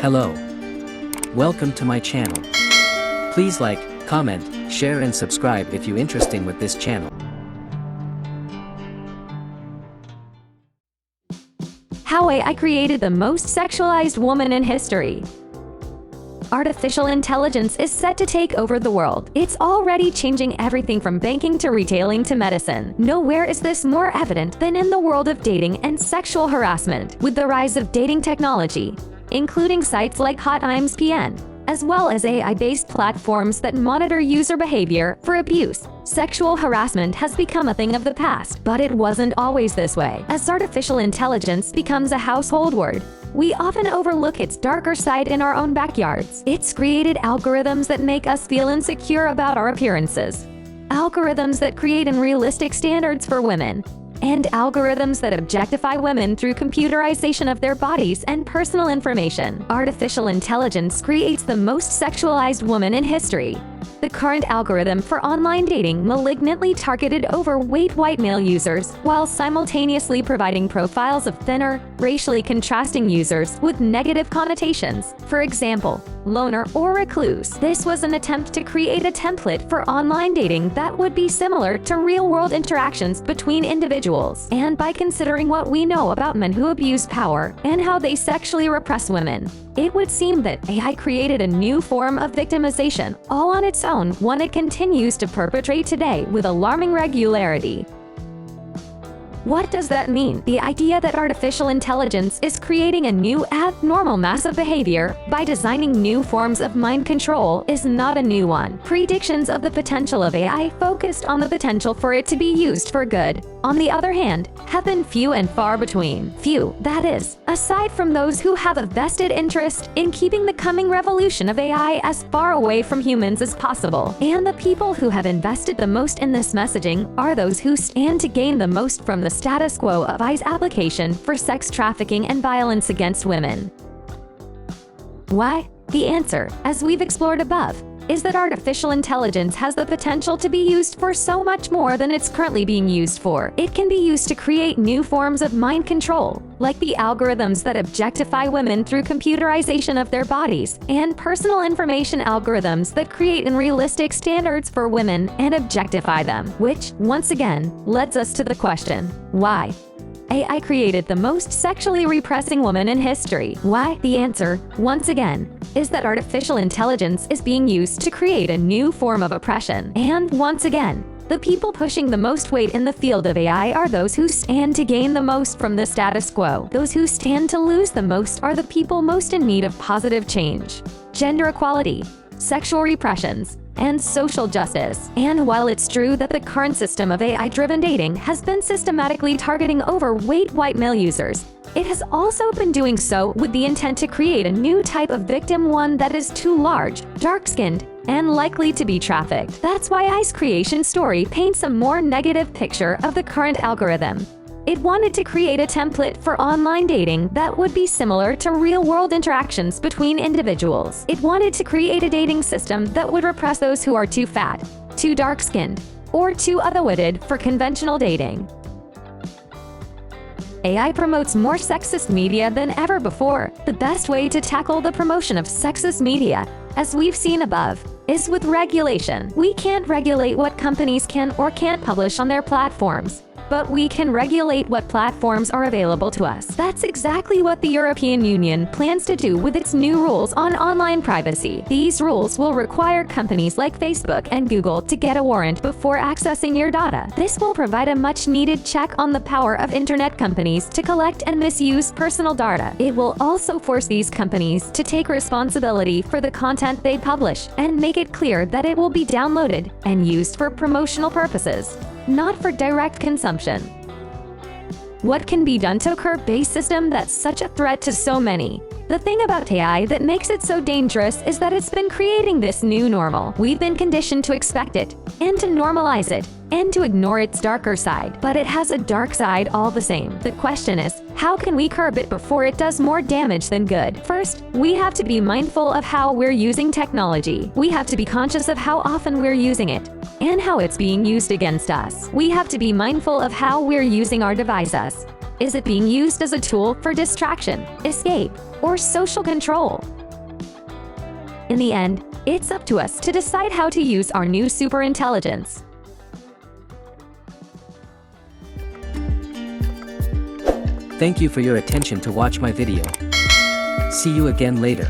Hello. Welcome to my channel. Please like, comment, share and subscribe if you're interested with this channel. How AI created the most sexualized woman in history. Artificial intelligence is set to take over the world. It's already changing everything from banking to retailing to medicine. Nowhere is this more evident than in the world of dating and sexual harassment. With the rise of dating technology, including sites like HotIMSPN, as well as AI-based platforms that monitor user behavior for abuse, sexual harassment has become a thing of the past. But it wasn't always this way. As artificial intelligence becomes a household word, we often overlook its darker side in our own backyards. It's created algorithms that make us feel insecure about our appearances, algorithms that create unrealistic standards for women, and algorithms that objectify women through computerization of their bodies and personal information. Artificial intelligence creates the most sexualized woman in history. The current algorithm for online dating malignantly targeted overweight white male users, while simultaneously providing profiles of thinner, racially contrasting users with negative connotations. For example, loner or recluse. This was an attempt to create a template for online dating that would be similar to real-world interactions between individuals. And by considering what we know about men who abuse power and how they sexually repress women, it would seem that AI created a new form of victimization all on its own, one it continues to perpetrate today with alarming regularity. What does that mean? The idea that artificial intelligence is creating a new abnormal massive behavior by designing new forms of mind control is not a new one. Predictions of the potential of AI focused on the potential for it to be used for good, on the other hand, have been few and far between. Few, that is, aside from those who have a vested interest in keeping the coming revolution of AI as far away from humans as possible. And the people who have invested the most in this messaging are those who stand to gain the most from the status quo of AI's application for sex trafficking and violence against women. Why? The answer, as we've explored above, is that artificial intelligence has the potential to be used for so much more than it's currently being used for. It can be used to create new forms of mind control, like the algorithms that objectify women through computerization of their bodies, and personal information algorithms that create unrealistic standards for women and objectify them. Which, once again, leads us to the question, why? AI created the most sexually repressing woman in history. Why? The answer, once again, is that artificial intelligence is being used to create a new form of oppression. And once again, the people pushing the most weight in the field of AI are those who stand to gain the most from the status quo. Those who stand to lose the most are the people most in need of positive change, gender equality, sexual repressions, and social justice. And while it's true that the current system of AI-driven dating has been systematically targeting overweight white male users, it has also been doing so with the intent to create a new type of victim, one that is too large, dark-skinned, and likely to be trafficked. That's why AI's creation story paints a more negative picture of the current algorithm. It wanted to create a template for online dating that would be similar to real-world interactions between individuals. It wanted to create a dating system that would repress those who are too fat, too dark-skinned, or too other-witted for conventional dating. AI promotes more sexist media than ever before. The best way to tackle the promotion of sexist media, as we've seen above, is with regulation. We can't regulate what companies can or can't publish on their platforms, but we can regulate what platforms are available to us. That's exactly what the European Union plans to do with its new rules on online privacy. These rules will require companies like Facebook and Google to get a warrant before accessing your data. This will provide a much-needed check on the power of internet companies to collect and misuse personal data. It will also force these companies to take responsibility for the content they publish and make it clear that it will be downloaded and used for promotional purposes, not for direct consumption. What can be done to curb a system that's such a threat to so many? The thing about AI that makes it so dangerous is that it's been creating this new normal. We've been conditioned to expect it, and to normalize it, and to ignore its darker side. But it has a dark side all the same. The question is, how can we curb it before it does more damage than good? First, we have to be mindful of how we're using technology. We have to be conscious of how often we're using it, and how it's being used against us. We have to be mindful of how we're using our devices. Is it being used as a tool for distraction, escape, or social control? In the end, it's up to us to decide how to use our new superintelligence. Thank you for your attention to watch my video. See you again later.